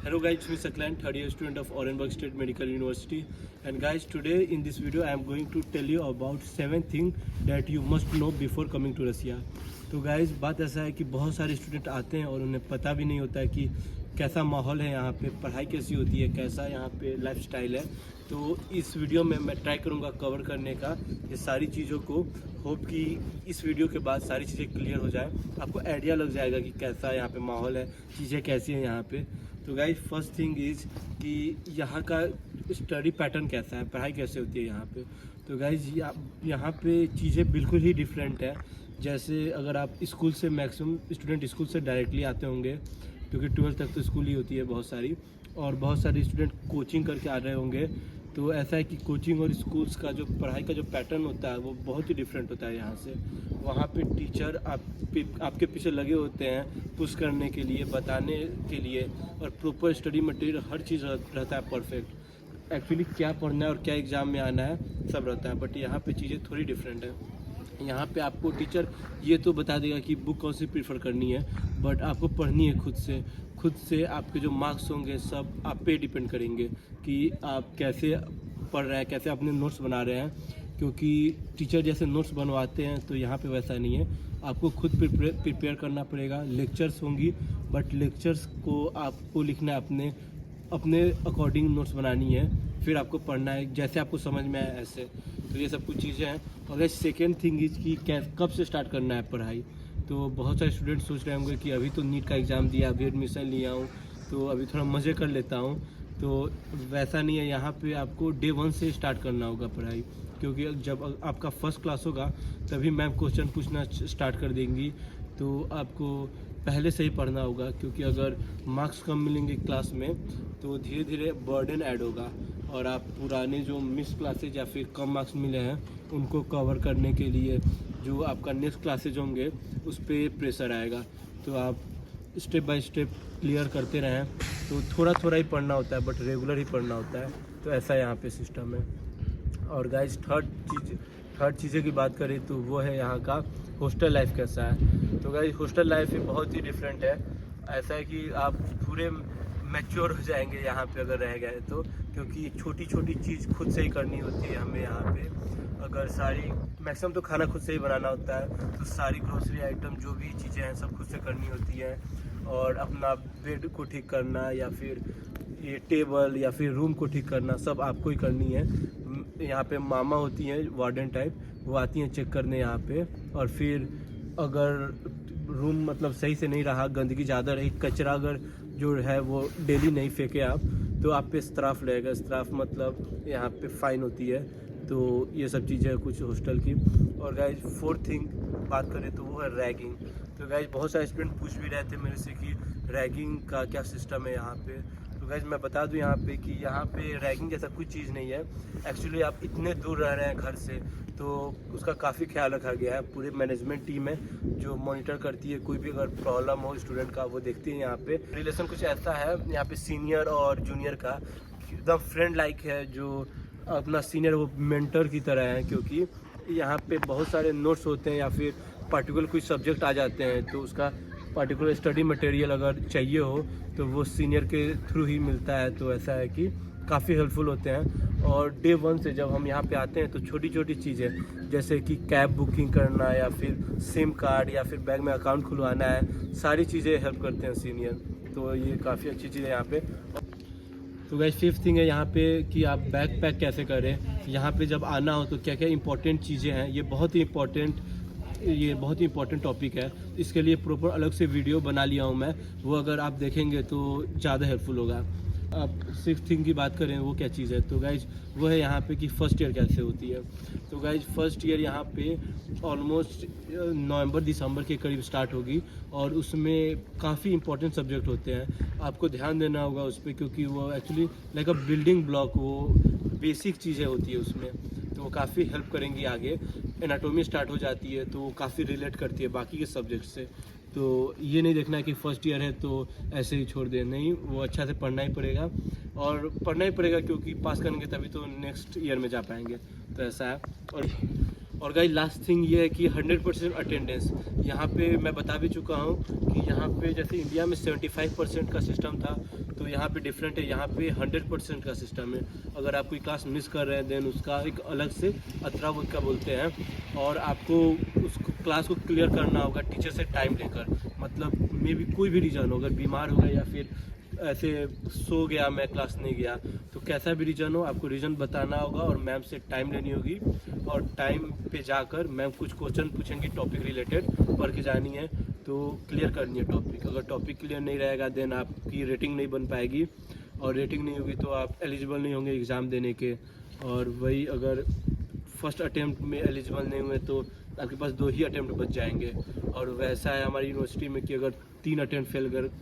Hello guys, it's me Saklan, third year student of Orenburg State Medical University. And guys, today in this video I am going to tell you about 7 things that you must know before coming to Russia. तो guys बात ऐसा है कि बहुत सारे student आते हैं और उन्हें पता भी नहीं होता है कि कैसा माहौल है यहाँ पे, पढ़ाई कैसी होती है, कैसा यहाँ पे लाइफस्टाइल है। तो इस वीडियो में मैं ट्राई करूँगा कवर करने का ये सारी चीज़ों को। होप कि इस वीडियो के बाद सारी चीज़ें क्लियर हो जाए, आपको आइडिया लग जाएगा कि कैसा यहाँ पे माहौल है, चीज़ें कैसी हैं यहाँ पे। तो गाइज फर्स्ट थिंग इज़ कि यहाँ का स्टडी पैटर्न कैसा है, पढ़ाई कैसे होती है यहाँ पे। तो गाइज यहाँ पे चीज़ें बिल्कुल ही डिफरेंट है। जैसे अगर आप स्कूल से, मैक्सिमम स्टूडेंट स्कूल से डायरेक्टली आते होंगे क्योंकि 12th तक तो स्कूल ही होती है बहुत सारी, और बहुत सारे स्टूडेंट कोचिंग करके आ रहे होंगे। तो ऐसा है कि कोचिंग और स्कूल्स का जो पढ़ाई का जो पैटर्न होता है वो बहुत ही डिफरेंट होता है यहाँ से। वहाँ पे टीचर आपके पीछे लगे होते हैं पुश करने के लिए, बताने के लिए, और प्रॉपर स्टडी मटेरियल हर चीज़ रहता है परफेक्ट। एक्चुअली क्या पढ़ना है और क्या एग्ज़ाम में आना है सब रहता है, बट यहाँ पे चीज़ें थोड़ी डिफरेंट है। यहाँ पे आपको टीचर ये तो बता देगा कि बुक कौन सी प्रीफर करनी है, बट आपको पढ़नी है खुद से आपके जो मार्क्स होंगे सब आप पे डिपेंड करेंगे कि आप कैसे पढ़ रहे हैं, कैसे अपने नोट्स बना रहे हैं। क्योंकि टीचर जैसे नोट्स बनवाते हैं तो यहाँ पे वैसा नहीं है, आपको खुद प्रिपेयर करना पड़ेगा। लेक्चर्स होंगी बट लेक्चर्स को आपको लिखना है, अपने अकॉर्डिंग नोट्स बनानी है, फिर आपको पढ़ना है जैसे आपको समझ में आए ऐसे। तो ये सब कुछ चीज़ें हैं। और सेकेंड थिंग इज़ कि कब से स्टार्ट करना है पढ़ाई। तो बहुत सारे स्टूडेंट सोच रहे होंगे कि अभी तो नीट का एग्ज़ाम दिया, अभी एडमिशन लिया हूँ तो अभी थोड़ा मज़े कर लेता हूँ। तो वैसा नहीं है, यहाँ पे आपको डे 1 से स्टार्ट करना होगा पढ़ाई। क्योंकि जब आपका फर्स्ट क्लास होगा तभी मैम क्वेश्चन पूछना स्टार्ट कर देंगी, तो आपको पहले से ही पढ़ना होगा। क्योंकि अगर मार्क्स कम मिलेंगे क्लास में तो धीरे धीरे बर्डन ऐड होगा और आप पुराने जो मिस क्लासेज या फिर कम मार्क्स मिले हैं उनको कवर करने के लिए जो आपका नेक्स्ट क्लासेज होंगे उस पर प्रेशर आएगा। तो आप स्टेप बाय स्टेप क्लियर करते रहें। तो थोड़ा थोड़ा ही पढ़ना होता है बट रेगुलर ही पढ़ना होता है। तो ऐसा यहाँ पे सिस्टम है। और गाइज थर्ड चीज़ें की बात करें तो वो है यहाँ का हॉस्टल लाइफ कैसा है। तो गाइज हॉस्टल लाइफ बहुत ही डिफरेंट है। ऐसा है कि आप पूरे मैच्योर हो जाएंगे यहाँ पे अगर रह गए तो, क्योंकि छोटी छोटी चीज़ खुद से ही करनी होती है हमें यहाँ पे। अगर सारी मैक्सिमम तो खाना खुद से ही बनाना होता है, तो सारी ग्रोसरी आइटम जो भी चीज़ें हैं सब खुद से करनी होती हैं। और अपना बेड को ठीक करना या फिर ये टेबल या फिर रूम को ठीक करना सब आपको ही करनी है। यहाँ पे मामा होती हैं वार्डन टाइप, वो आती हैं चेक करने यहाँ पे। और फिर अगर रूम मतलब सही से नहीं रहा, गंदगी ज़्यादा रही, कचरा अगर जो है वो डेली नहीं फेंके आप, तो आप पे स्त्राफ लगेगा। स्त्राफ मतलब यहाँ पे फ़ाइन होती है। तो ये सब चीज़ें कुछ हॉस्टल की। और गाइज फोर्थ थिंग बात करें तो वो है रैगिंग। तो गाइज बहुत सारे स्टूडेंट पूछ भी रहे थे मेरे से कि रैगिंग का क्या सिस्टम है यहाँ पे। तो गाइज मैं बता दूं यहाँ पे कि यहाँ पे रैगिंग जैसा कुछ चीज़ नहीं है। एक्चुअली आप इतने दूर रह रहे हैं घर से, तो उसका काफ़ी ख्याल रखा गया है। पूरे मैनेजमेंट टीम है जो मॉनिटर करती है, कोई भी अगर प्रॉब्लम हो स्टूडेंट का वो देखती है। यहाँ पे रिलेशन कुछ ऐसा है यहाँ पे सीनियर और जूनियर का, एकदम फ्रेंड लाइक है। जो अपना सीनियर वो मेंटर की तरह है, क्योंकि यहाँ पे बहुत सारे नोट्स होते हैं या फिर पार्टिकुलर कुछ सब्जेक्ट आ जाते हैं तो उसका पार्टिकुलर स्टडी मटेरियल अगर चाहिए हो तो वो सीनियर के थ्रू ही मिलता है। तो ऐसा है कि काफ़ी हेल्पफुल होते हैं। और डे 1 से जब हम यहाँ पे आते हैं तो छोटी छोटी चीज़ें जैसे कि कैब बुकिंग करना या फिर सिम कार्ड या फिर बैंक में अकाउंट खुलवाना है, सारी चीज़ें हेल्प करते हैं सीनियर। तो ये काफ़ी अच्छी चीज़ है यहाँ पे। तो गाइस फिफ्थ थिंग है यहाँ पे कि आप बैग पैक कैसे करें। यहाँ पे जब आना हो तो क्या क्या इंपॉर्टेंट चीज़ें हैं, ये बहुत ही इंपॉर्टेंट टॉपिक है। इसके लिए प्रॉपर अलग से वीडियो बना लिया हूँ मैं, वो अगर आप देखेंगे तो ज़्यादा हेल्पफुल होगा। अब सिक्स्थ थिंग की बात करें वो क्या चीज़ है, तो गाइज वो है यहाँ पे कि फ़र्स्ट ईयर कैसे होती है। तो गाइज फर्स्ट ईयर यहाँ पे ऑलमोस्ट नवंबर दिसंबर के करीब स्टार्ट होगी और उसमें काफ़ी इंपॉर्टेंट सब्जेक्ट होते हैं, आपको ध्यान देना होगा उस पर। क्योंकि वो एक्चुअली लाइक अ बिल्डिंग ब्लॉक, वो बेसिक चीज़ें होती है उसमें, तो वो काफ़ी हेल्प करेंगी आगे। एनाटॉमी स्टार्ट हो जाती है तो वो काफ़ी रिलेट करती है बाकी के सब्जेक्ट से। तो ये नहीं देखना है कि फर्स्ट ईयर है तो ऐसे ही छोड़ दें, नहीं, वो अच्छा से पढ़ना ही पड़ेगा। और पढ़ना ही पड़ेगा क्योंकि पास करेंगे तभी तो नेक्स्ट ईयर में जा पाएंगे। तो ऐसा है। और गाइस लास्ट थिंग ये है कि 100% अटेंडेंस। यहाँ पे मैं बता भी चुका हूँ कि यहाँ पे जैसे इंडिया में 75% का सिस्टम था, तो यहाँ पे डिफरेंट है, यहाँ पे 100% का सिस्टम है। अगर आप कोई क्लास मिस कर रहे हैं देन उसका एक अलग से अथरा का बोलते हैं, और आपको उस क्लास को क्लियर करना होगा टीचर से टाइम लेकर। मतलब मे भी कोई भी रीज़न हो, अगर बीमार हो गया या फिर ऐसे सो गया, मैं क्लास नहीं गया, तो कैसा भी रीज़न हो आपको रीज़न बताना होगा और मैम से टाइम लेनी होगी। और टाइम पे जाकर मैम कुछ क्वेश्चन पूछेंगी टॉपिक रिलेटेड, पढ़ के जानी है तो क्लियर करनी है टॉपिक। अगर टॉपिक क्लियर नहीं रहेगा देन आपकी रेटिंग नहीं बन पाएगी, और रेटिंग नहीं होगी तो आप एलिजिबल नहीं होंगे एग्ज़ाम देने के। और वही अगर फर्स्ट अटेम्प्ट में एलिजिबल नहीं हुए तो आपके पास 2 ही अटेम्प्ट बच जाएंगे। और वैसा है हमारी यूनिवर्सिटी में कि अगर 3 अटेम्प्ट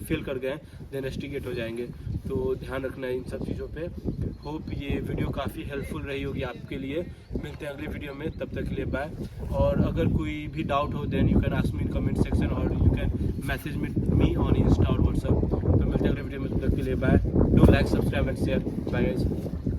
फेल कर गए देन एस्टिगेट हो जाएंगे। तो ध्यान रखना है इन सब चीज़ों पे। होप ये वीडियो काफ़ी हेल्पफुल रही होगी आपके लिए। मिलते हैं अगले वीडियो में, तब तक के लिए बाय। और अगर कोई भी डाउट हो then you can ask me in comment section, और you can message me on Insta और व्हाट्सअप। तो मिलते हैं अगले वीडियो में, तब तक के लिए bye. Do like, subscribe and share. Bye guys.